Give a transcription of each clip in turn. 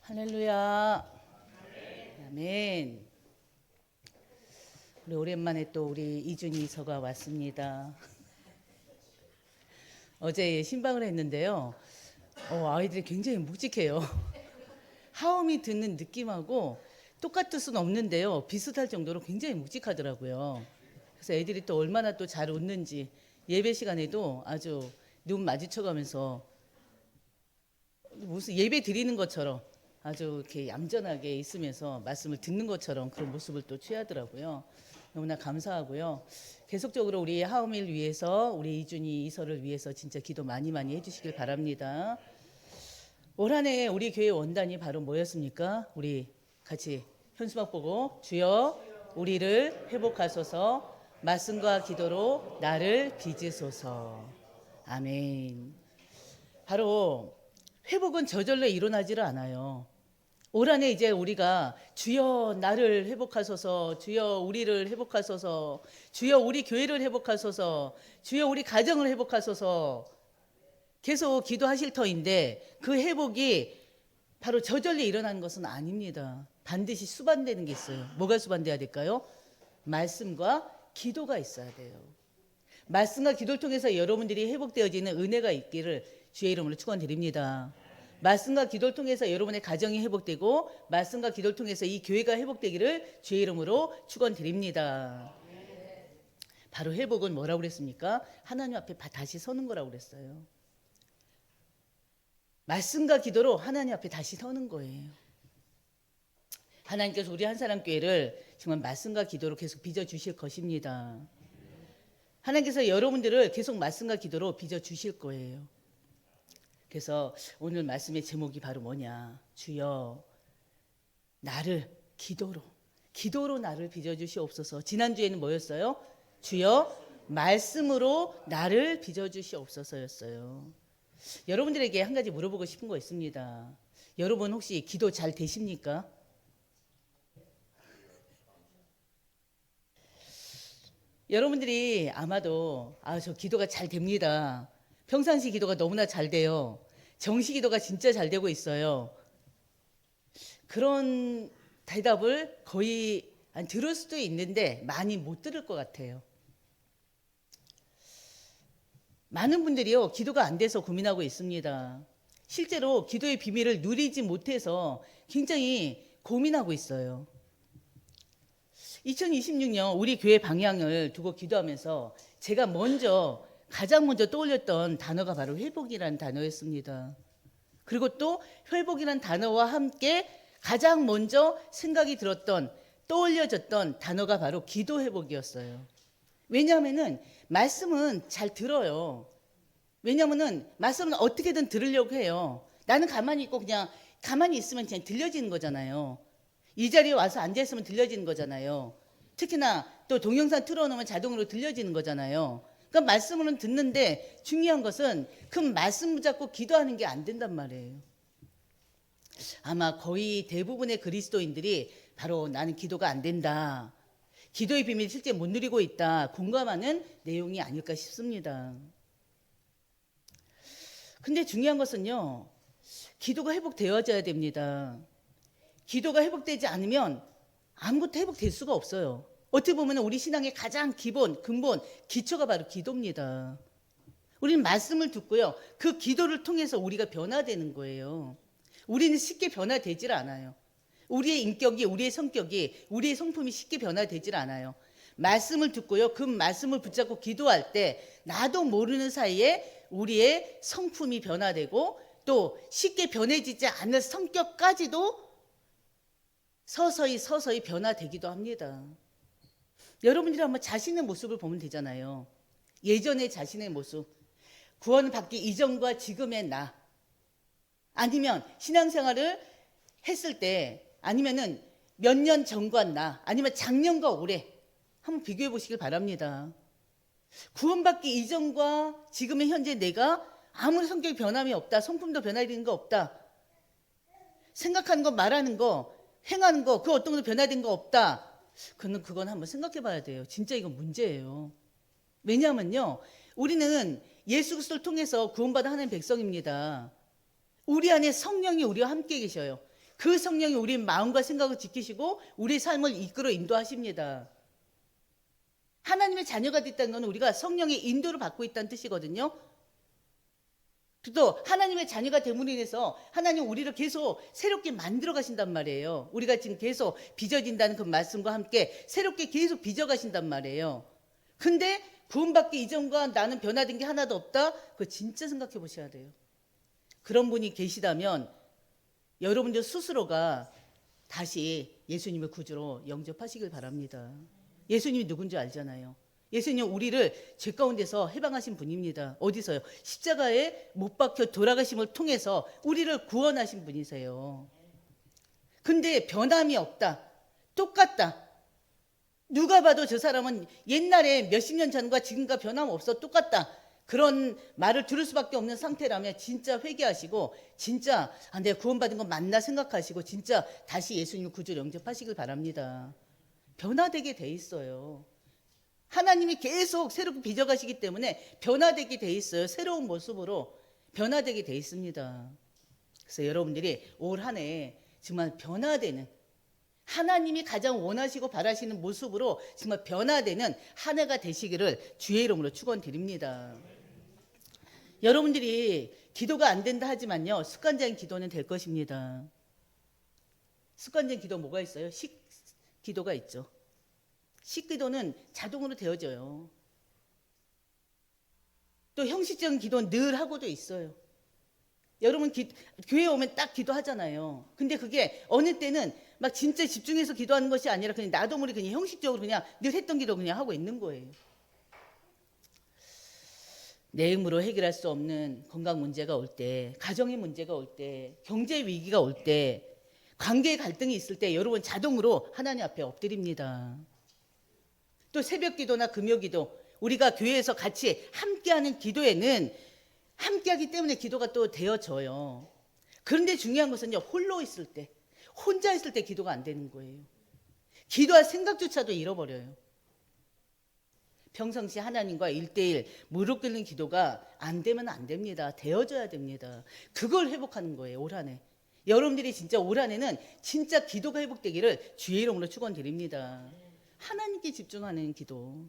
할렐루야. 아멘. 우리 오랜만에 또 우리 이준희 이서가 왔습니다. 어제 신방을 했는데요. 아이들이 굉장히 묵직해요. 하음이 듣는 느낌하고 똑같을 수는 없는데요. 비슷할 정도로 굉장히 묵직하더라고요. 그래서 애들이 또 얼마나 또 잘 웃는지 예배 시간에도 아주 눈 마주쳐가면서 무슨 예배 드리는 것처럼 아주 이렇게 얌전하게 있으면서 말씀을 듣는 것처럼 그런 모습을 또 취하더라고요. 너무나 감사하고요. 계속적으로 우리 하음을 위해서 우리 이준희 이서를 위해서 진짜 기도 많이 해주시길 바랍니다. 올 한 해 우리 교회 원단이 바로 뭐였습니까? 우리 같이 현수막 보고 주여 우리를 회복하소서 말씀과 기도로 나를 빚으소서. 아멘. 바로 회복은 저절로 일어나지를 않아요. 올 한 해 이제 우리가 주여 나를 회복하소서, 주여 우리를 회복하소서, 주여 우리 교회를 회복하소서, 주여 우리 가정을 회복하소서 계속 기도하실 터인데 그 회복이 바로 저절로 일어나는 것은 아닙니다. 반드시 수반되는 게 있어요. 뭐가 수반돼야 될까요? 말씀과 기도가 있어야 돼요. 말씀과 기도를 통해서 여러분들이 회복되어지는 은혜가 있기를 주의 이름으로 축원드립니다. 말씀과 기도를 통해서 여러분의 가정이 회복되고 말씀과 기도를 통해서 이 교회가 회복되기를 주의 이름으로 축원드립니다. 바로 회복은 뭐라고 그랬습니까? 하나님 앞에 다시 서는 거라고 그랬어요. 말씀과 기도로 하나님 앞에 다시 서는 거예요. 하나님께서 우리 한사람 교회를 정말 말씀과 기도로 계속 빚어주실 것입니다. 하나님께서 여러분들을 계속 말씀과 기도로 빚어주실 거예요. 그래서 오늘 말씀의 제목이 바로 뭐냐? 주여 나를 기도로 나를 빚어주시옵소서. 지난주에는 뭐였어요? 주여 말씀으로 나를 빚어주시옵소서였어요. 여러분들에게 한 가지 물어보고 싶은 거 있습니다. 여러분 혹시 기도 잘 되십니까? 여러분들이 아마도 저 기도가 잘 됩니다. 평상시 기도가 너무나 잘 돼요. 정시 기도가 진짜 잘 되고 있어요. 그런 대답을 거의 들을 수도 있는데 많이 못 들을 것 같아요. 많은 분들이요 기도가 안 돼서 고민하고 있습니다. 실제로 기도의 비밀을 누리지 못해서 굉장히 고민하고 있어요. 2026년 우리 교회 방향을 두고 기도하면서 제가 가장 먼저 떠올렸던 단어가 바로 회복이라는 단어였습니다. 그리고 또 회복이라는 단어와 함께 가장 먼저 생각이 들었던 떠올려졌던 단어가 바로 기도 회복이었어요. 왜냐하면은 말씀은 잘 들어요. 왜냐하면은 말씀은 어떻게든 들으려고 해요. 나는 가만히 있고 그냥 가만히 있으면 그냥 들려지는 거잖아요. 이 자리에 와서 앉아있으면 들려지는 거잖아요. 특히나 또 동영상 틀어놓으면 자동으로 들려지는 거잖아요. 그러니까 말씀으로는 듣는데 중요한 것은 그 말씀 붙잡고 기도하는 게 안 된단 말이에요. 아마 거의 대부분의 그리스도인들이 바로 나는 기도가 안 된다. 기도의 비밀 실제 못 누리고 있다. 공감하는 내용이 아닐까 싶습니다. 근데 중요한 것은요. 기도가 회복되어져야 됩니다. 기도가 회복되지 않으면 아무것도 회복될 수가 없어요. 어떻게 보면 우리 신앙의 가장 근본, 기초가 바로 기도입니다. 우리는 말씀을 듣고요. 그 기도를 통해서 우리가 변화되는 거예요. 우리는 쉽게 변화되질 않아요. 우리의 인격이, 우리의 성격이, 우리의 성품이 쉽게 변화되질 않아요. 말씀을 듣고요. 그 말씀을 붙잡고 기도할 때 나도 모르는 사이에 우리의 성품이 변화되고 또 쉽게 변해지지 않는 성격까지도 서서히 변화되기도 합니다. 여러분들이 한번 자신의 모습을 보면 되잖아요. 예전의 자신의 모습, 구원 받기 이전과 지금의 나, 아니면 신앙생활을 했을 때, 아니면은 몇 년 전과 나, 아니면 작년과 올해 한번 비교해 보시길 바랍니다. 구원받기 이전과 지금의 현재 내가 아무리 성격이 변함이 없다, 성품도 변화되는 거 없다, 생각하는 거, 말하는 거, 행하는 거, 그 어떤 것도 변화된 거 없다. 그건 한번 생각해 봐야 돼요. 진짜 이건 문제예요. 왜냐하면요. 우리는 예수 그리스도를 통해서 구원받은 하나님의 백성입니다. 우리 안에 성령이 우리와 함께 계셔요. 그 성령이 우리 마음과 생각을 지키시고 우리 삶을 이끌어 인도하십니다. 하나님의 자녀가 됐다는 건 우리가 성령의 인도를 받고 있다는 뜻이거든요. 또 하나님의 자녀가 됨으로 인해서 하나님 우리를 계속 새롭게 만들어 가신단 말이에요. 우리가 지금 계속 빚어진다는 그 말씀과 함께 새롭게 계속 빚어 가신단 말이에요. 근데 구원받기 이전과 나는 변화된 게 하나도 없다? 그거 진짜 생각해 보셔야 돼요. 그런 분이 계시다면 여러분들 스스로가 다시 예수님을 구주로 영접하시길 바랍니다. 예수님이 누군지 알잖아요. 예수님은 우리를 죄 가운데서 해방하신 분입니다. 어디서요? 십자가에 못 박혀 돌아가심을 통해서 우리를 구원하신 분이세요. 근데 변함이 없다. 똑같다. 누가 봐도 저 사람은 옛날에 몇십 년 전과 지금과 변함없어. 똑같다. 그런 말을 들을 수밖에 없는 상태라면 진짜 회개하시고 진짜 내가 구원받은 건 맞나 생각하시고 진짜 다시 예수님을 구주로 영접하시길 바랍니다. 변화되게 돼 있어요. 하나님이 계속 새롭게 빚어가시기 때문에 변화되게 돼 있어요. 새로운 모습으로 변화되게 돼 있습니다. 그래서 여러분들이 올 한 해 정말 변화되는, 하나님이 가장 원하시고 바라시는 모습으로 정말 변화되는 한 해가 되시기를 주의 이름으로 축원드립니다. 여러분들이 기도가 안 된다 하지만요, 습관적인 기도는 될 것입니다. 습관적인 기도 뭐가 있어요? 기도가 있죠. 식기도는 자동으로 되어져요. 또 형식적인 기도는 늘 하고도 있어요. 여러분 교회에 오면 딱 기도하잖아요. 근데 그게 어느 때는 막 진짜 집중해서 기도하는 것이 아니라 그냥 나도 모르게 그냥 형식적으로 그냥 늘 했던 기도 그냥 하고 있는 거예요. 내 힘으로 해결할 수 없는 건강 문제가 올 때, 가정의 문제가 올 때, 경제 위기가 올 때, 관계의 갈등이 있을 때 여러분 자동으로 하나님 앞에 엎드립니다. 또 새벽 기도나 금요 기도, 우리가 교회에서 같이 함께하는 기도에는 함께하기 때문에 기도가 또 되어져요. 그런데 중요한 것은요, 홀로 있을 때, 혼자 있을 때 기도가 안 되는 거예요. 기도할 생각조차도 잃어버려요. 평상시 하나님과 1대1 무릎 꿇는 기도가 안 되면 안 됩니다. 되어져야 됩니다. 그걸 회복하는 거예요, 올 한 해. 여러분들이 진짜 올 한 해는 진짜 기도가 회복되기를 주의 이름으로 축원드립니다. 하나님께 집중하는 기도,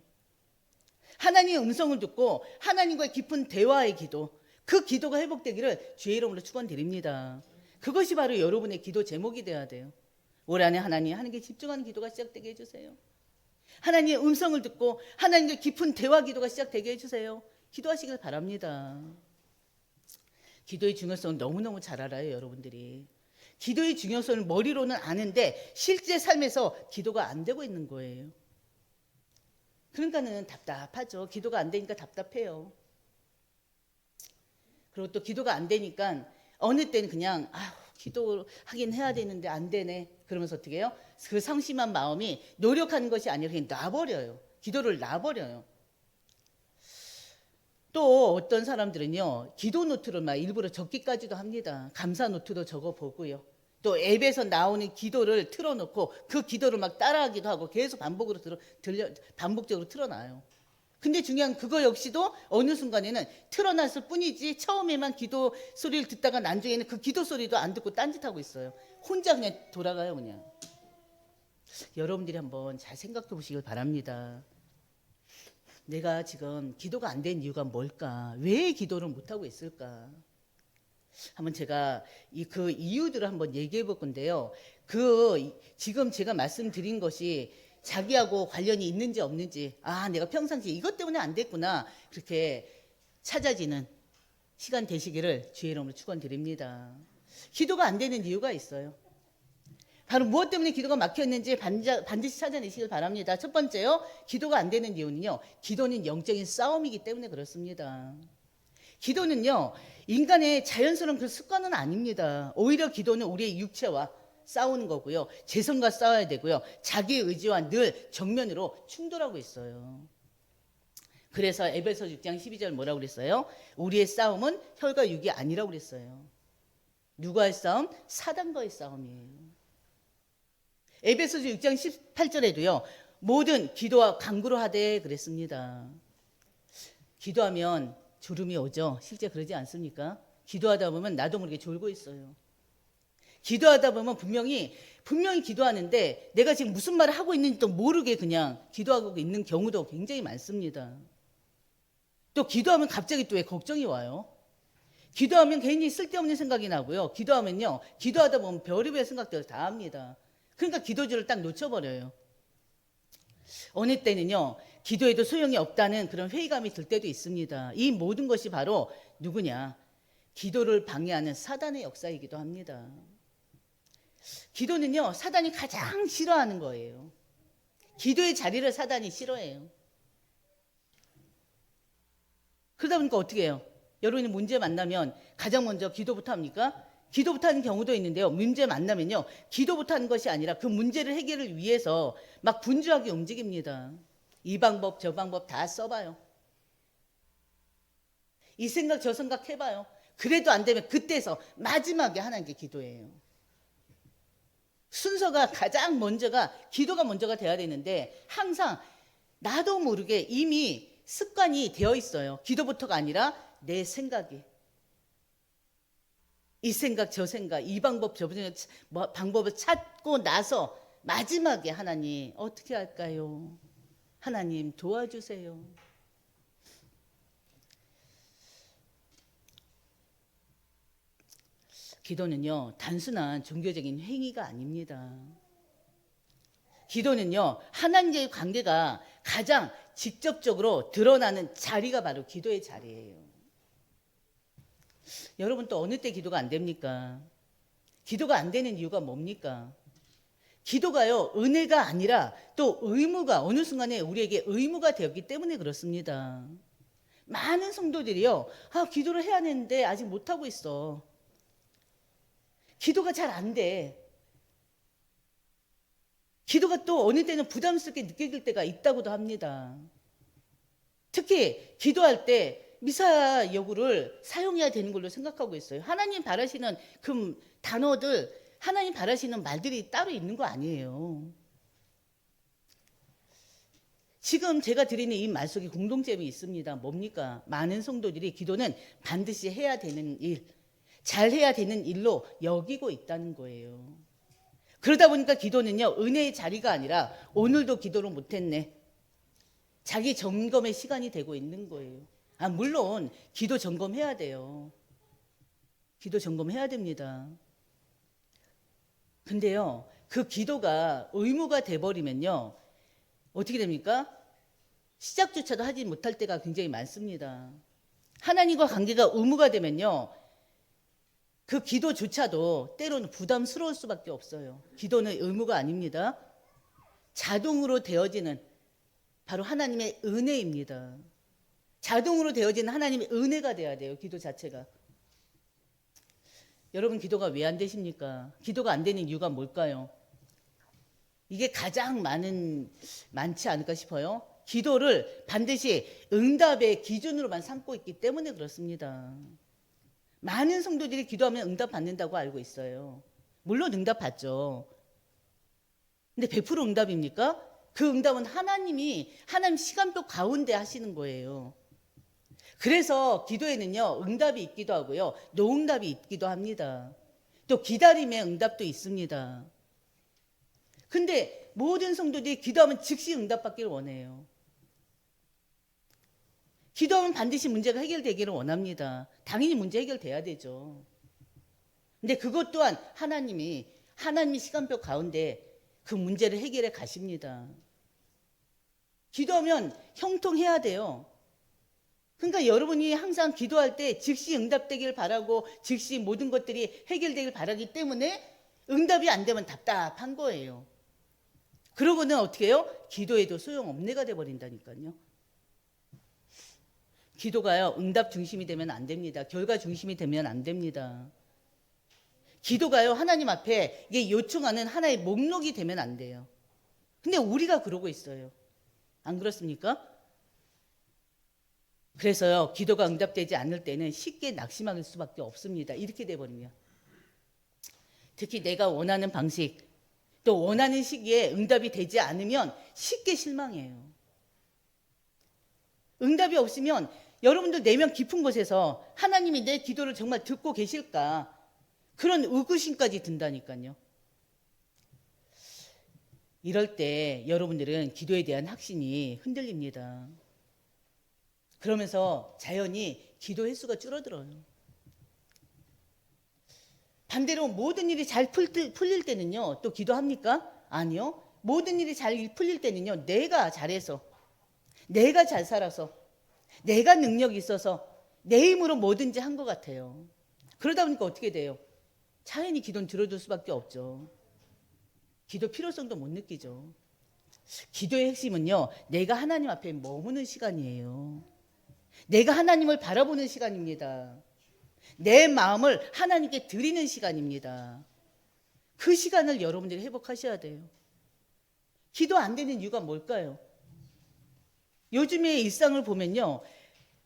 하나님의 음성을 듣고 하나님과의 깊은 대화의 기도, 그 기도가 회복되기를 주의 이름으로 축원드립니다. 그것이 바로 여러분의 기도 제목이 돼야 돼요. 올 한 해 하나님께 집중하는 기도가 시작되게 해주세요. 하나님의 음성을 듣고 하나님과 깊은 대화 기도가 시작되게 해주세요. 기도하시길 바랍니다. 기도의 중요성을 너무너무 잘 알아요, 여러분들이. 기도의 중요성을 머리로는 아는데 실제 삶에서 기도가 안 되고 있는 거예요. 그러니까는 답답하죠. 기도가 안 되니까 답답해요. 그리고 또 기도가 안 되니까 어느 때는 그냥 기도하긴 해야 되는데 안 되네. 그러면서 어떻게 해요? 그 상심한 마음이 노력하는 것이 아니라 그냥 놔버려요. 기도를 놔버려요. 또 어떤 사람들은요, 기도 노트를 막 일부러 적기까지도 합니다. 감사 노트도 적어보고요. 또 앱에서 나오는 기도를 틀어놓고 그 기도를 막 따라하기도 하고 계속 반복적으로 틀어놔요. 근데 중요한 그거 역시도 어느 순간에는 틀어놨을 뿐이지 처음에만 기도 소리를 듣다가 나중에는 그 기도 소리도 안 듣고 딴짓하고 있어요. 혼자 그냥 돌아가요, 그냥. 여러분들이 한번 잘 생각해 보시길 바랍니다. 내가 지금 기도가 안 된 이유가 뭘까? 왜 기도를 못하고 있을까? 한번 제가 그 이유들을 한번 얘기해 볼 건데요. 지금 제가 말씀드린 것이 자기하고 관련이 있는지 없는지, 내가 평상시에 이것 때문에 안 됐구나, 그렇게 찾아지는 시간 되시기를 주의 이름으로 축원드립니다. 기도가 안 되는 이유가 있어요. 바로 무엇 때문에 기도가 막혔는지 반드시 찾아내시길 바랍니다. 첫 번째요, 기도가 안 되는 이유는요, 기도는 영적인 싸움이기 때문에 그렇습니다. 기도는요, 인간의 자연스러운 그 습관은 아닙니다. 오히려 기도는 우리의 육체와 싸우는 거고요, 재성과 싸워야 되고요, 자기의 의지와 늘 정면으로 충돌하고 있어요. 그래서 에베소 6장 12절 뭐라고 그랬어요? 우리의 싸움은 혈과 육이 아니라고 그랬어요. 누구와의 싸움? 사단과의 싸움이에요. 에베소서 6장 18절에도요, 모든 기도와 간구로 하되 그랬습니다. 기도하면 졸음이 오죠. 실제 그러지 않습니까? 기도하다 보면 나도 모르게 졸고 있어요. 기도하다 보면 분명히 기도하는데 내가 지금 무슨 말을 하고 있는지도 모르게 그냥 기도하고 있는 경우도 굉장히 많습니다. 또 기도하면 갑자기 또 왜 걱정이 와요? 기도하면 괜히 쓸데없는 생각이 나고요. 기도하면요, 기도하다 보면 별의별 생각들을 다 합니다. 그러니까 기도주를 딱 놓쳐버려요. 어느 때는요, 기도해도 소용이 없다는 그런 회의감이 들 때도 있습니다. 이 모든 것이 바로 누구냐? 기도를 방해하는 사단의 역사이기도 합니다. 기도는요, 사단이 가장 싫어하는 거예요. 기도의 자리를 사단이 싫어해요. 그러다 보니까 어떻게 해요? 여러분이 문제 만나면 가장 먼저 기도부터 합니까? 기도부터 하는 경우도 있는데요. 문제 만나면요, 기도부터 하는 것이 아니라 그 문제를 해결을 위해서 막 분주하게 움직입니다. 이 방법 저 방법 다 써봐요. 이 생각 저 생각 해봐요. 그래도 안 되면 그때서 마지막에 하나님께 기도해요. 순서가 가장 먼저가 기도가 먼저가 돼야 되는데 항상 나도 모르게 이미 습관이 되어 있어요. 기도부터가 아니라 내 생각이, 이 생각 저 생각, 이 방법 저 방법을 찾고 나서 마지막에 하나님 어떻게 할까요? 하나님 도와주세요. 기도는요, 단순한 종교적인 행위가 아닙니다. 기도는요, 하나님과의 관계가 가장 직접적으로 드러나는 자리가 바로 기도의 자리예요. 여러분, 또 어느 때 기도가 안 됩니까? 기도가 안 되는 이유가 뭡니까? 기도가요, 은혜가 아니라 또 의무가, 어느 순간에 우리에게 의무가 되었기 때문에 그렇습니다. 많은 성도들이요, 기도를 해야 하는데 아직 못하고 있어. 기도가 잘 안 돼. 기도가 또 어느 때는 부담스럽게 느껴질 때가 있다고도 합니다. 특히 기도할 때 미사 여구를 사용해야 되는 걸로 생각하고 있어요. 하나님 바라시는 그 단어들, 하나님 바라시는 말들이 따로 있는 거 아니에요. 지금 제가 드리는 이 말 속에 공동점이 있습니다. 뭡니까? 많은 성도들이 기도는 반드시 해야 되는 일, 잘해야 되는 일로 여기고 있다는 거예요. 그러다 보니까 기도는요, 은혜의 자리가 아니라 오늘도 기도를 못했네, 자기 점검의 시간이 되고 있는 거예요. 물론 기도 점검해야 돼요. 기도 점검해야 됩니다. 근데요, 그 기도가 의무가 돼버리면요, 어떻게 됩니까? 시작조차도 하지 못할 때가 굉장히 많습니다. 하나님과 관계가 의무가 되면요, 그 기도조차도 때로는 부담스러울 수밖에 없어요. 기도는 의무가 아닙니다. 자동으로 되어지는 바로 하나님의 은혜입니다. 자동으로 되어지는 하나님의 은혜가 돼야 돼요. 기도 자체가. 여러분, 기도가 왜 안 되십니까? 기도가 안 되는 이유가 뭘까요? 이게 가장 많지 않을까 싶어요. 기도를 반드시 응답의 기준으로만 삼고 있기 때문에 그렇습니다. 많은 성도들이 기도하면 응답 받는다고 알고 있어요. 물론 응답 받죠. 근데 100% 응답입니까? 그 응답은 하나님 시간표 가운데 하시는 거예요. 그래서 기도에는요, 응답이 있기도 하고요, 노응답이 있기도 합니다. 또 기다림의 응답도 있습니다. 근데 모든 성도들이 기도하면 즉시 응답받기를 원해요. 기도하면 반드시 문제가 해결되기를 원합니다. 당연히 문제 해결돼야 되죠. 근데 그것 또한 하나님 시간표 가운데 그 문제를 해결해 가십니다. 기도하면 형통해야 돼요. 그러니까 여러분이 항상 기도할 때 즉시 응답되길 바라고 즉시 모든 것들이 해결되길 바라기 때문에 응답이 안 되면 답답한 거예요. 그러고는 어떻게 해요? 기도해도 소용없는 애가 돼버린다니까요. 기도가요, 응답 중심이 되면 안 됩니다. 결과 중심이 되면 안 됩니다. 기도가요, 하나님 앞에 이게 요청하는 하나의 목록이 되면 안 돼요. 근데 우리가 그러고 있어요. 안 그렇습니까? 그래서요, 기도가 응답되지 않을 때는 쉽게 낙심할 수밖에 없습니다. 이렇게 돼버리면. 특히 내가 원하는 방식, 또 원하는 시기에 응답이 되지 않으면 쉽게 실망해요. 응답이 없으면 여러분도 내면 깊은 곳에서 하나님이 내 기도를 정말 듣고 계실까? 그런 의구심까지 든다니까요. 이럴 때 여러분들은 기도에 대한 확신이 흔들립니다. 그러면서 자연히 기도 횟수가 줄어들어요. 반대로 모든 일이 잘 풀릴 때는요, 또 기도합니까? 아니요. 모든 일이 잘 풀릴 때는요, 내가 잘해서, 내가 잘 살아서, 내가 능력이 있어서 내 힘으로 뭐든지 한 것 같아요. 그러다 보니까 어떻게 돼요? 자연히 기도는 줄어들 수밖에 없죠. 기도 필요성도 못 느끼죠. 기도의 핵심은요, 내가 하나님 앞에 머무는 시간이에요. 내가 하나님을 바라보는 시간입니다. 내 마음을 하나님께 드리는 시간입니다. 그 시간을 여러분들이 회복하셔야 돼요. 기도 안 되는 이유가 뭘까요? 요즘의 일상을 보면요,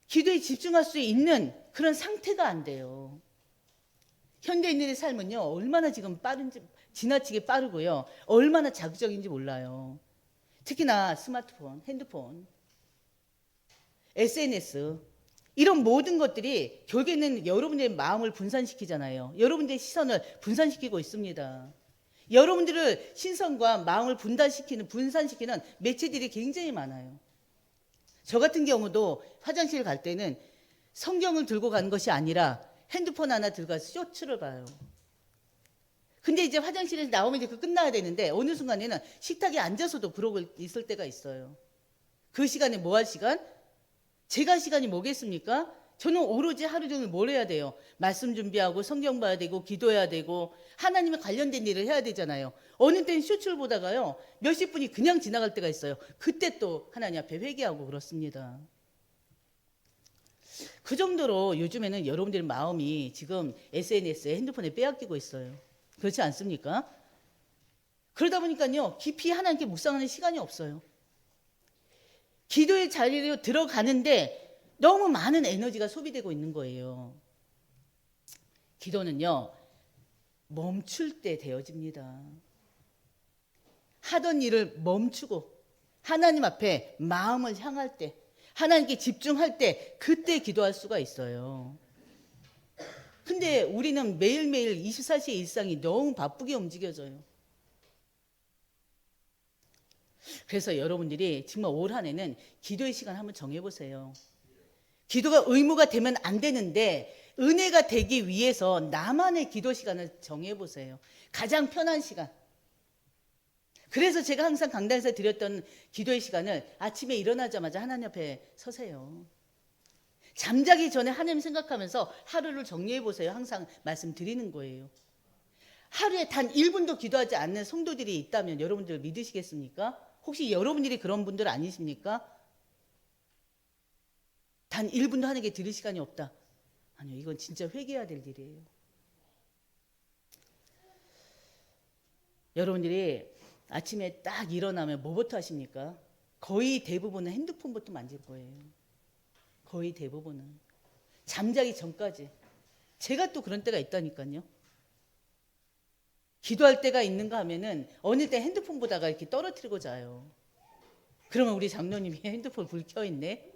기도에 집중할 수 있는 그런 상태가 안 돼요. 현대인들의 삶은요, 얼마나 지금 빠른지, 지나치게 빠르고요, 얼마나 자극적인지 몰라요. 특히나 스마트폰, 핸드폰, SNS, 이런 모든 것들이 결국에는 여러분의 마음을 분산시키잖아요. 여러분의 시선을 분산시키고 있습니다. 여러분들을 신선과 마음을 분산시키는 매체들이 굉장히 많아요. 저 같은 경우도 화장실 갈 때는 성경을 들고 가는 것이 아니라 핸드폰 하나 들고 가서 쇼츠를 봐요. 근데 이제 화장실에서 나오면 이제 그 끝나야 되는데 어느 순간에는 식탁에 앉아서도 그러고 있을 때가 있어요. 그 시간에 뭐 할 시간? 제가 시간이 뭐겠습니까? 저는 오로지 하루 종일 뭘 해야 돼요? 말씀 준비하고 성경 봐야 되고 기도해야 되고 하나님에 관련된 일을 해야 되잖아요. 어느 때는 쇼츠를 보다가요, 몇십 분이 그냥 지나갈 때가 있어요. 그때 또 하나님 앞에 회개하고 그렇습니다. 그 정도로 요즘에는 여러분들의 마음이 지금 SNS에, 핸드폰에 빼앗기고 있어요. 그렇지 않습니까? 그러다 보니까요, 깊이 하나님께 묵상하는 시간이 없어요. 기도의 자리로 들어가는데 너무 많은 에너지가 소비되고 있는 거예요. 기도는요, 멈출 때 되어집니다. 하던 일을 멈추고 하나님 앞에 마음을 향할 때, 하나님께 집중할 때, 그때 기도할 수가 있어요. 근데 우리는 매일매일 24시의 일상이 너무 바쁘게 움직여져요. 그래서 여러분들이 정말 올 한 해는 기도의 시간 한번 정해보세요. 기도가 의무가 되면 안 되는데 은혜가 되기 위해서 나만의 기도 시간을 정해보세요. 가장 편한 시간. 그래서 제가 항상 강단에서 드렸던 기도의 시간을 아침에 일어나자마자 하나님 앞에 서세요. 잠자기 전에 하나님 생각하면서 하루를 정리해보세요. 항상 말씀드리는 거예요. 하루에 단 1분도 기도하지 않는 성도들이 있다면 여러분들 믿으시겠습니까? 혹시 여러분들이 그런 분들 아니십니까? 단 1분도 하나님께 드릴 시간이 없다. 아니요, 이건 진짜 회개해야 될 일이에요. 여러분들이 아침에 딱 일어나면 뭐부터 하십니까? 거의 대부분은 핸드폰부터 만질 거예요. 거의 대부분은. 잠자기 전까지. 제가 또 그런 때가 있다니까요. 기도할 때가 있는가 하면은 어느 때 핸드폰 보다가 이렇게 떨어뜨리고 자요. 그러면 우리 장로님이 핸드폰 불 켜있네.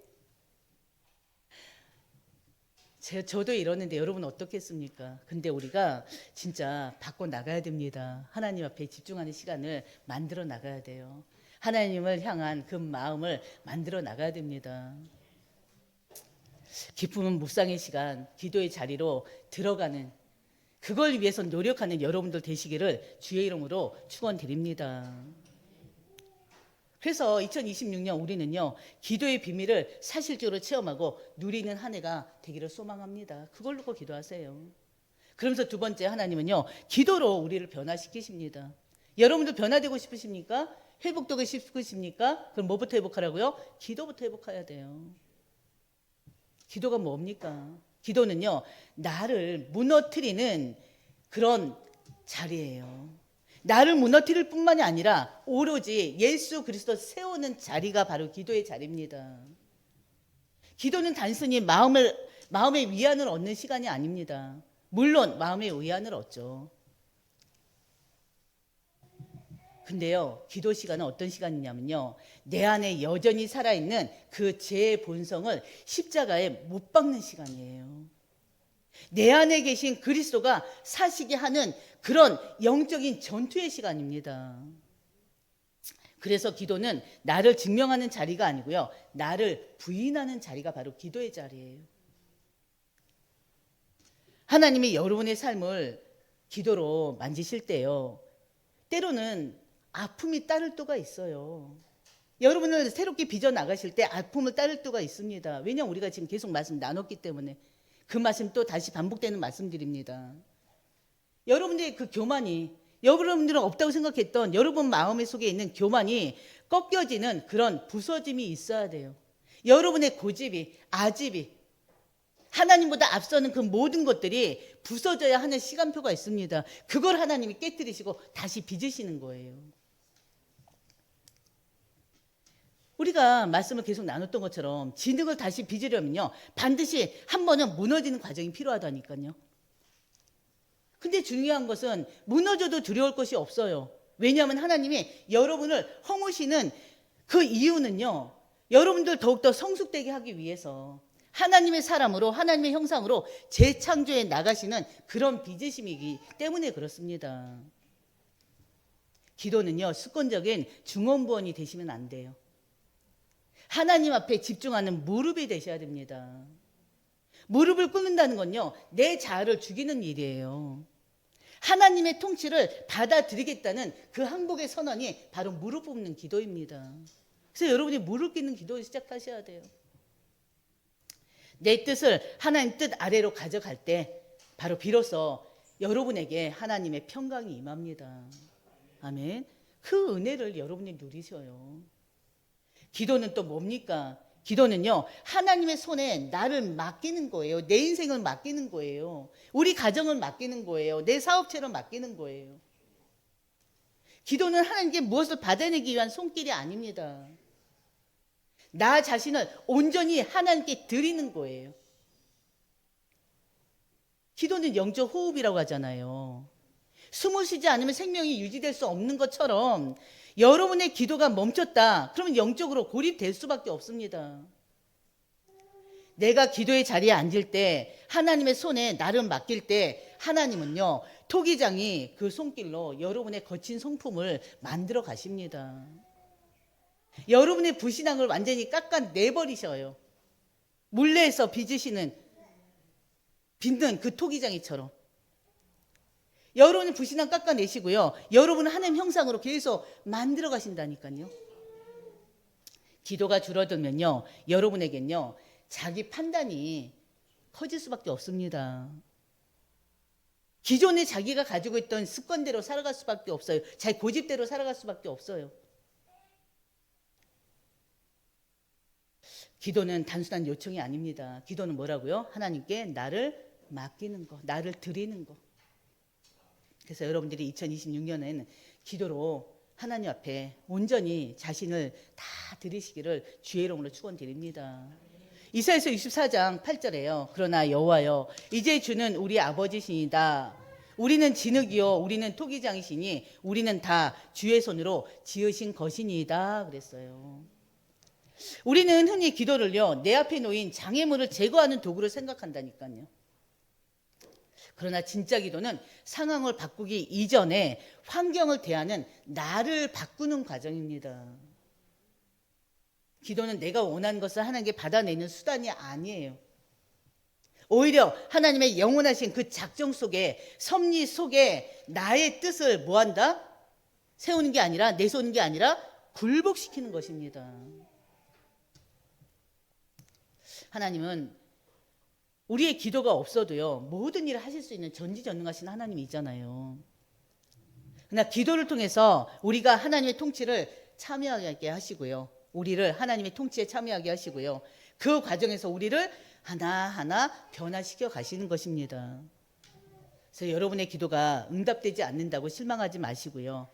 저도 이러는데 여러분 어떻겠습니까? 근데 우리가 진짜 바꿔 나가야 됩니다. 하나님 앞에 집중하는 시간을 만들어 나가야 돼요. 하나님을 향한 그 마음을 만들어 나가야 됩니다. 기쁨은 묵상의 시간, 기도의 자리로 들어가는, 그걸 위해서 노력하는 여러분들 되시기를 주의 이름으로 축원드립니다. 그래서 2026년 우리는요, 기도의 비밀을 사실적으로 체험하고 누리는 한 해가 되기를 소망합니다. 그걸 놓고 기도하세요. 그러면서 두 번째, 하나님은요, 기도로 우리를 변화시키십니다. 여러분도 변화되고 싶으십니까? 회복되고 싶으십니까? 그럼 뭐부터 회복하라고요? 기도부터 회복해야 돼요. 기도가 뭡니까? 기도는요, 나를 무너뜨리는 그런 자리예요. 나를 무너뜨릴 뿐만이 아니라 오로지 예수 그리스도 세우는 자리가 바로 기도의 자리입니다. 기도는 단순히 마음의 위안을 얻는 시간이 아닙니다. 물론 마음의 위안을 얻죠. 근데요, 기도 시간은 어떤 시간이냐면요, 내 안에 여전히 살아있는 그 죄의 본성을 십자가에 못 박는 시간이에요. 내 안에 계신 그리스도가 사시게 하는 그런 영적인 전투의 시간입니다. 그래서 기도는 나를 증명하는 자리가 아니고요, 나를 부인하는 자리가 바로 기도의 자리예요. 하나님이 여러분의 삶을 기도로 만지실 때요, 때로는 아픔이 따를 때가 있어요. 여러분을 새롭게 빚어 나가실 때 아픔을 따를 때가 있습니다. 왜냐하면 우리가 지금 계속 말씀 나눴기 때문에 그 말씀 또 다시 반복되는 말씀드립니다. 여러분들의 그 교만이, 여러분들은 없다고 생각했던 여러분 마음 속에 있는 교만이 꺾여지는 그런 부서짐이 있어야 돼요. 여러분의 고집이, 아집이, 하나님보다 앞서는 그 모든 것들이 부서져야 하는 시간표가 있습니다. 그걸 하나님이 깨뜨리시고 다시 빚으시는 거예요. 우리가 말씀을 계속 나눴던 것처럼 진흙을 다시 빚으려면요, 반드시 한 번은 무너지는 과정이 필요하다니까요. 근데 중요한 것은 무너져도 두려울 것이 없어요. 왜냐하면 하나님이 여러분을 허무시는 그 이유는요, 여러분들 더욱더 성숙되게 하기 위해서 하나님의 사람으로, 하나님의 형상으로 재창조해 나가시는 그런 빚으심이기 때문에 그렇습니다. 기도는요, 습관적인 중언부언이 되시면 안 돼요. 하나님 앞에 집중하는 무릎이 되셔야 됩니다. 무릎을 꿇는다는 건요, 내 자아를 죽이는 일이에요. 하나님의 통치를 받아들이겠다는 그 항복의 선언이 바로 무릎 꿇는 기도입니다. 그래서 여러분이 무릎 꿇는 기도를 시작하셔야 돼요. 내 뜻을 하나님 뜻 아래로 가져갈 때 바로 비로소 여러분에게 하나님의 평강이 임합니다. 아멘. 그 은혜를 여러분이 누리셔요. 기도는 또 뭡니까? 기도는요, 하나님의 손에 나를 맡기는 거예요. 내 인생을 맡기는 거예요. 우리 가정을 맡기는 거예요. 내 사업체를 맡기는 거예요. 기도는 하나님께 무엇을 받아내기 위한 손길이 아닙니다. 나 자신을 온전히 하나님께 드리는 거예요. 기도는 영적 호흡이라고 하잖아요. 숨을 쉬지 않으면 생명이 유지될 수 없는 것처럼 여러분의 기도가 멈췄다, 그러면 영적으로 고립될 수밖에 없습니다. 내가 기도의 자리에 앉을 때, 하나님의 손에 나를 맡길 때 하나님은요, 토기장이 그 손길로 여러분의 거친 성품을 만들어 가십니다. 여러분의 불신앙을 완전히 깎아내버리셔요. 물레에서 빚는 그 토기장이처럼 여러분의 불신앙 깎아내시고요, 여러분은 하나님 형상으로 계속 만들어 가신다니까요. 기도가 줄어들면요, 여러분에겐요, 자기 판단이 커질 수밖에 없습니다. 기존에 자기가 가지고 있던 습관대로 살아갈 수밖에 없어요. 자기 고집대로 살아갈 수밖에 없어요. 기도는 단순한 요청이 아닙니다. 기도는 뭐라고요? 하나님께 나를 맡기는 거, 나를 드리는 거. 그래서 여러분들이 2026년에는 기도로 하나님 앞에 온전히 자신을 다 드리시기를 주의 이름으로 축원드립니다. 이사야서 64장 8절에요. 그러나 여호와여, 이제 주는 우리 아버지시니다. 우리는 진흙이요, 우리는 토기장이시니 우리는 다 주의 손으로 지으신 것이니이다 그랬어요. 우리는 흔히 기도를요, 내 앞에 놓인 장애물을 제거하는 도구로 생각한다니까요. 그러나 진짜 기도는 상황을 바꾸기 이전에 환경을 대하는 나를 바꾸는 과정입니다. 기도는 내가 원하는 것을 하나님께 받아내는 수단이 아니에요. 오히려 하나님의 영원하신 그 작정 속에, 섭리 속에 나의 뜻을 뭐한다? 세우는 게 아니라, 내세우는 게 아니라 굴복시키는 것입니다. 하나님은 우리의 기도가 없어도요, 모든 일을 하실 수 있는 전지전능하신 하나님이잖아요. 그러나 기도를 통해서 우리가 하나님의 통치를 참여하게 하시고요, 우리를 하나님의 통치에 참여하게 하시고요, 그 과정에서 우리를 하나하나 변화시켜 가시는 것입니다. 그래서 여러분의 기도가 응답되지 않는다고 실망하지 마시고요,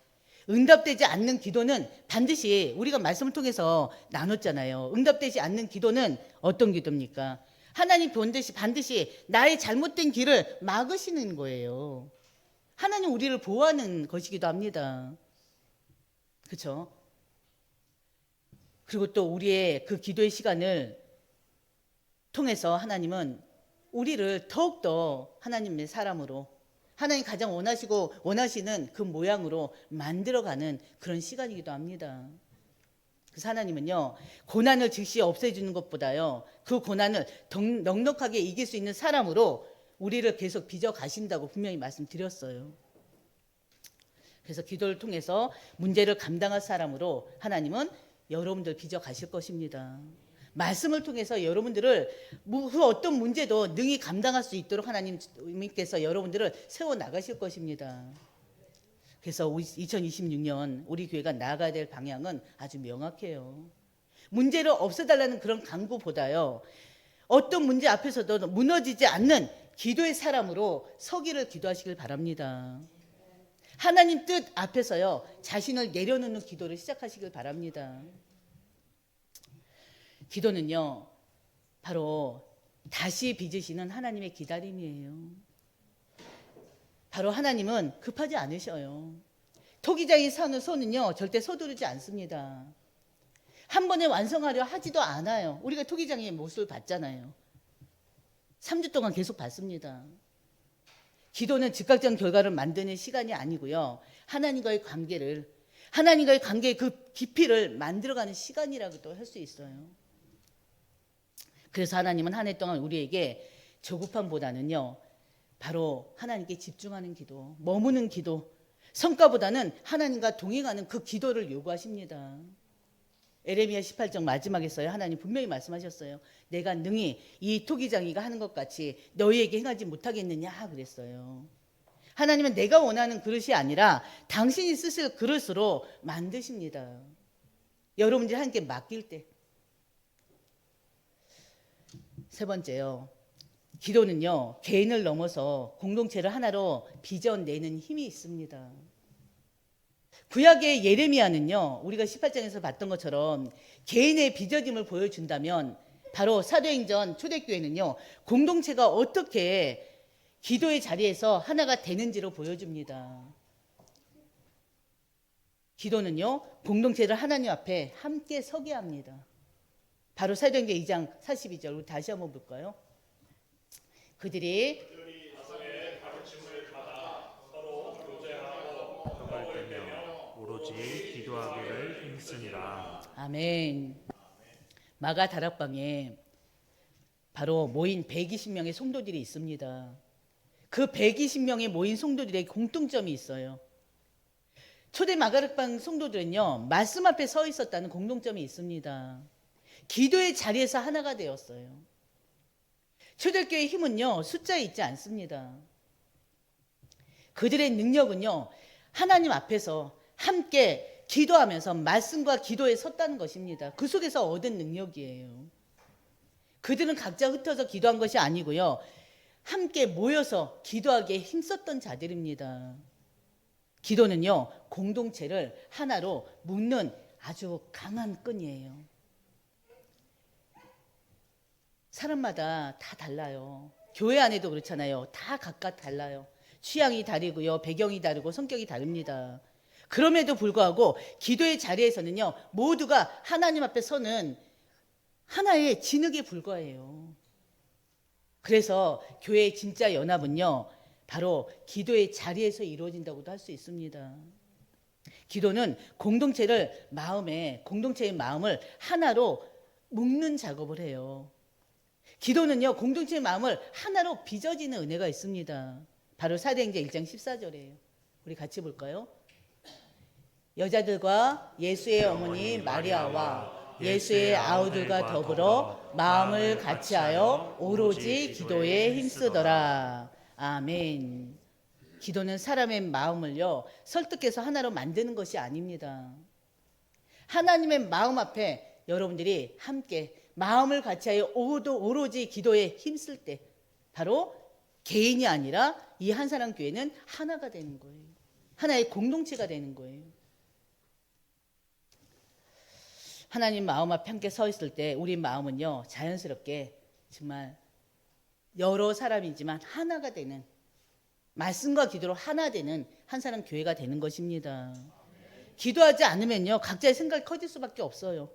응답되지 않는 기도는 반드시, 우리가 말씀을 통해서 나눴잖아요. 응답되지 않는 기도는 어떤 기도입니까? 하나님 반드시 나의 잘못된 길을 막으시는 거예요. 하나님 우리를 보호하는 것이기도 합니다. 그렇죠? 그리고 또 우리의 그 기도의 시간을 통해서 하나님은 우리를 더욱더 하나님의 사람으로, 하나님 가장 원하시는 그 모양으로 만들어가는 그런 시간이기도 합니다. 그래서 하나님은요, 고난을 즉시 없애주는 것보다요, 그 고난을 넉넉하게 이길 수 있는 사람으로 우리를 계속 빚어 가신다고 분명히 말씀드렸어요. 그래서 기도를 통해서 문제를 감당할 사람으로 하나님은 여러분들 빚어 가실 것입니다. 말씀을 통해서 여러분들을 그 어떤 문제도 능히 감당할 수 있도록 하나님께서 여러분들을 세워 나가실 것입니다. 그래서 2026년 우리 교회가 나아가야 될 방향은 아주 명확해요. 문제를 없애달라는 그런 강구보다요, 어떤 문제 앞에서도 무너지지 않는 기도의 사람으로 서기를 기도하시길 바랍니다. 하나님 뜻 앞에서요, 자신을 내려놓는 기도를 시작하시길 바랍니다. 기도는요, 바로 다시 빚으시는 하나님의 기다림이에요. 바로 하나님은 급하지 않으셔요. 토기장이 서는 손은요, 절대 서두르지 않습니다. 한 번에 완성하려 하지도 않아요. 우리가 토기장의 모습을 봤잖아요. 3주 동안 계속 봤습니다. 기도는 즉각적 결과를 만드는 시간이 아니고요, 하나님과의 관계의 그 깊이를 만들어가는 시간이라고도 할 수 있어요. 그래서 하나님은 한 해 동안 우리에게 조급함보다는요, 바로 하나님께 집중하는 기도, 머무는 기도, 성과보다는 하나님과 동행하는 그 기도를 요구하십니다. 에레미야 18장 마지막에서요, 하나님 분명히 말씀하셨어요. 내가 능히 이 토기장이가 하는 것 같이 너희에게 행하지 못하겠느냐 그랬어요. 하나님은 내가 원하는 그릇이 아니라 당신이 쓰실 그릇으로 만드십니다. 여러분들이 하나님께 맡길 때. 세 번째요, 기도는요, 개인을 넘어서 공동체를 하나로 빚어내는 힘이 있습니다. 구약의 예레미야는요, 우리가 18장에서 봤던 것처럼 개인의 빚어짐을 보여준다면, 바로 사도행전 초대교회는요, 공동체가 어떻게 기도의 자리에서 하나가 되는지를 보여줍니다. 기도는요, 공동체를 하나님 앞에 함께 서게 합니다. 바로 사도행전 2장 42절, 우리 다시 한번 볼까요? 그들이 떡을 떼며 오로지 기도하기를 힘쓰니라. 아멘. 마가 다락방에 바로 모인 120명의 성도들이 있습니다. 그 120명의 모인 성도들의 공통점이 있어요. 초대 마가다락방 성도들은요, 말씀 앞에 서 있었다는 공통점이 있습니다. 기도의 자리에서 하나가 되었어요. 초대교회의 힘은요, 숫자에 있지 않습니다. 그들의 능력은요, 하나님 앞에서 함께 기도하면서 말씀과 기도에 섰다는 것입니다. 그 속에서 얻은 능력이에요. 그들은 각자 흩어져 기도한 것이 아니고요, 함께 모여서 기도하기에 힘썼던 자들입니다. 기도는요, 공동체를 하나로 묶는 아주 강한 끈이에요. 사람마다 다 달라요. 교회 안에도 그렇잖아요. 다 각각 달라요. 취향이 다르고요, 배경이 다르고 성격이 다릅니다. 그럼에도 불구하고 기도의 자리에서는요, 모두가 하나님 앞에 서는 하나의 진흙에 불과해요. 그래서 교회의 진짜 연합은요, 바로 기도의 자리에서 이루어진다고도 할 수 있습니다. 기도는 공동체의 마음을 하나로 묶는 작업을 해요. 기도는요, 공동체의 마음을 하나로 빚어지는 은혜가 있습니다. 바로 사도행전 1장 14절이에요. 우리 같이 볼까요? 여자들과 예수의 어머니 마리아와 예수의 아우들과 더불어 마음을 같이하여 오로지 기도에 힘쓰더라. 아멘. 기도는 사람의 마음을요, 설득해서 하나로 만드는 것이 아닙니다. 하나님의 마음 앞에 여러분들이 함께 마음을 같이하여 오로지 기도에 힘쓸 때, 바로 개인이 아니라 이 한 사람 교회는 하나가 되는 거예요. 하나의 공동체가 되는 거예요. 하나님 마음 앞에 함께 서 있을 때 우리 마음은요, 자연스럽게 정말 여러 사람이지만 하나가 되는, 말씀과 기도로 하나 되는 한 사람 교회가 되는 것입니다. 기도하지 않으면요, 각자의 생각이 커질 수밖에 없어요.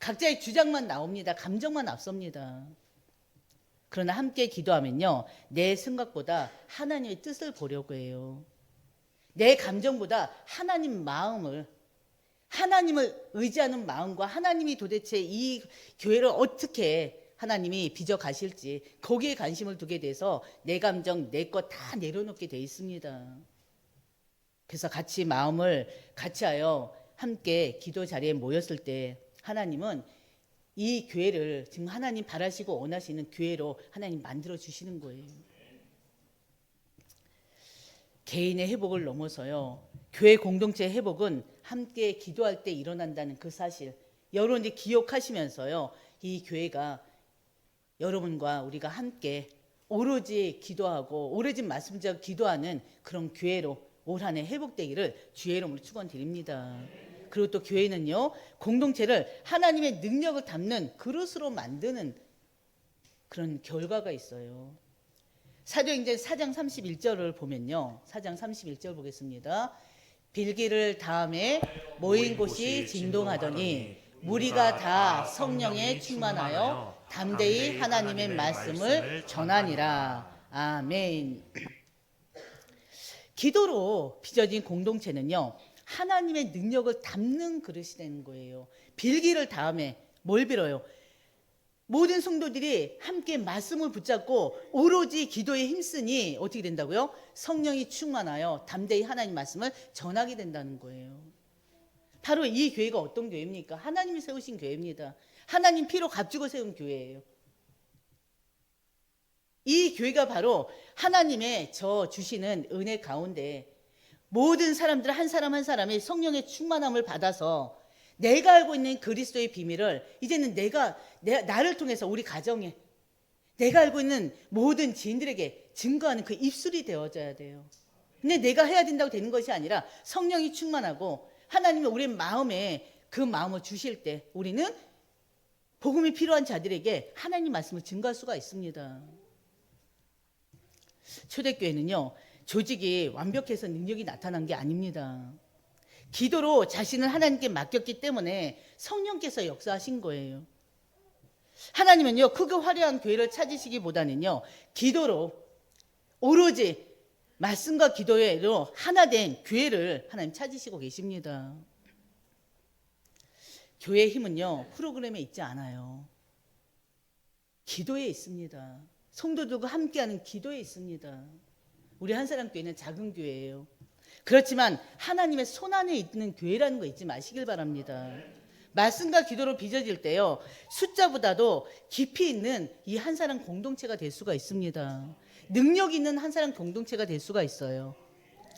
각자의 주장만 나옵니다. 감정만 앞섭니다. 그러나 함께 기도하면요, 내 생각보다 하나님의 뜻을 보려고 해요. 내 감정보다 하나님 마음을, 하나님을 의지하는 마음과 하나님이 도대체 이 교회를 어떻게 하나님이 빚어 가실지 거기에 관심을 두게 돼서 내 감정, 내 것 다 내려놓게 돼 있습니다. 그래서 같이 마음을 같이 하여 함께 기도 자리에 모였을 때 하나님은 이 교회를 지금 하나님 바라시고 원하시는 교회로 하나님 만들어 주시는 거예요. 개인의 회복을 넘어서요, 교회 공동체의 회복은 함께 기도할 때 일어난다는 그 사실, 여러분이 기억하시면서요, 이 교회가 여러분과 우리가 함께 오로지 기도하고 오로지 말씀대로 기도하는 그런 교회로 올 한 해 회복되기를 주의 이름으로 축원드립니다. 그리고 또 교회는요, 공동체를 하나님의 능력을 담는 그릇으로 만드는 그런 결과가 있어요. 사도행전 4장 31절을 보면요, 4장 31절 보겠습니다. 빌기를 다음에 모인 곳이 진동하더니 무리가 다 성령에 충만하여 담대히 하나님의 말씀을 전하니라. 아멘. 기도로 빚어진 공동체는요, 하나님의 능력을 담는 그릇이 되는 거예요. 빌기를 다음에 뭘 빌어요? 모든 성도들이 함께 말씀을 붙잡고 오로지 기도에 힘쓰니 어떻게 된다고요? 성령이 충만하여 담대히 하나님 말씀을 전하게 된다는 거예요. 바로 이 교회가 어떤 교회입니까? 하나님이 세우신 교회입니다. 하나님 피로 값주고 세운 교회예요. 이 교회가 바로 하나님의 저 주시는 은혜 가운데 모든 사람들 한 사람 한 사람이 성령의 충만함을 받아서 내가 알고 있는 그리스도의 비밀을 이제는 나를 통해서 우리 가정에 내가 알고 있는 모든 지인들에게 증거하는 그 입술이 되어져야 돼요. 근데 내가 해야 된다고 되는 것이 아니라 성령이 충만하고 하나님이 우리 마음에 그 마음을 주실 때 우리는 복음이 필요한 자들에게 하나님 말씀을 증거할 수가 있습니다. 초대교회는요, 조직이 완벽해서 능력이 나타난 게 아닙니다. 기도로 자신을 하나님께 맡겼기 때문에 성령께서 역사하신 거예요. 하나님은요, 크고 화려한 교회를 찾으시기보다는요, 기도로 오로지 말씀과 기도로 하나 된 교회를 하나님 찾으시고 계십니다. 교회의 힘은요, 프로그램에 있지 않아요. 기도에 있습니다. 성도들과 함께하는 기도에 있습니다. 우리 한사람교회는 작은 교회예요. 그렇지만 하나님의 손안에 있는 교회라는 거 잊지 마시길 바랍니다. 말씀과 기도로 빚어질 때요, 숫자보다도 깊이 있는 이 한사람 공동체가 될 수가 있습니다. 능력 있는 한사람 공동체가 될 수가 있어요.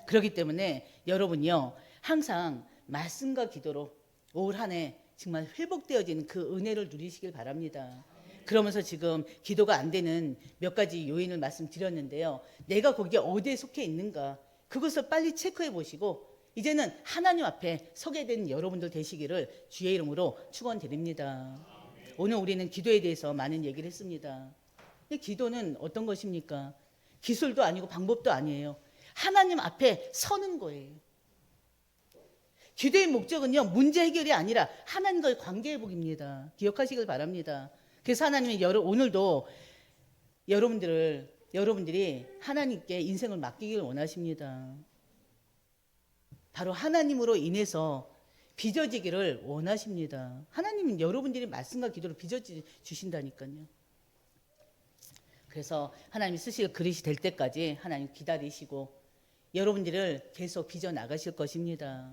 그렇기 때문에 여러분이요, 항상 말씀과 기도로 올 한 해 정말 회복되어지는 그 은혜를 누리시길 바랍니다. 그러면서 지금 기도가 안 되는 몇 가지 요인을 말씀드렸는데요, 내가 거기에 어디에 속해 있는가 그것을 빨리 체크해 보시고 이제는 하나님 앞에 서게 된 여러분들 되시기를 주의 이름으로 축원드립니다. 오늘 우리는 기도에 대해서 많은 얘기를 했습니다. 근데 기도는 어떤 것입니까? 기술도 아니고 방법도 아니에요. 하나님 앞에 서는 거예요. 기도의 목적은요, 문제 해결이 아니라 하나님과의 관계 회복입니다. 기억하시길 바랍니다. 그래서 하나님이 오늘도 여러분들이 하나님께 인생을 맡기길 원하십니다. 바로 하나님으로 인해서 빚어지기를 원하십니다. 하나님은 여러분들이 말씀과 기도를 빚어주신다니까요. 그래서 하나님이 쓰실 그릇이 될 때까지 하나님 기다리시고 여러분들을 계속 빚어 나가실 것입니다.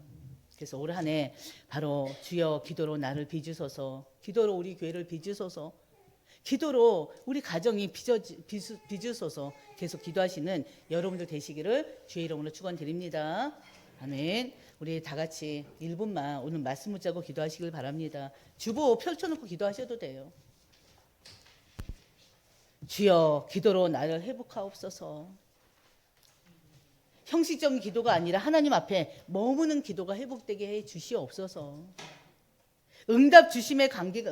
그래서 올 한 해 바로 주여 기도로 나를 빚으소서, 기도로 우리 교회를 빚으소서, 기도로 우리 가정이 빚으소서 계속 기도하시는 여러분들 되시기를 주의 이름으로 축원드립니다. 아멘. 우리 다 같이 1분만 오늘 말씀 붙잡고 기도하시길 바랍니다. 주보 펼쳐놓고 기도하셔도 돼요. 주여 기도로 나를 회복하옵소서. 형식적인 기도가 아니라 하나님 앞에 머무는 기도가 회복되게 해 주시옵소서. 응답 주심의 관계가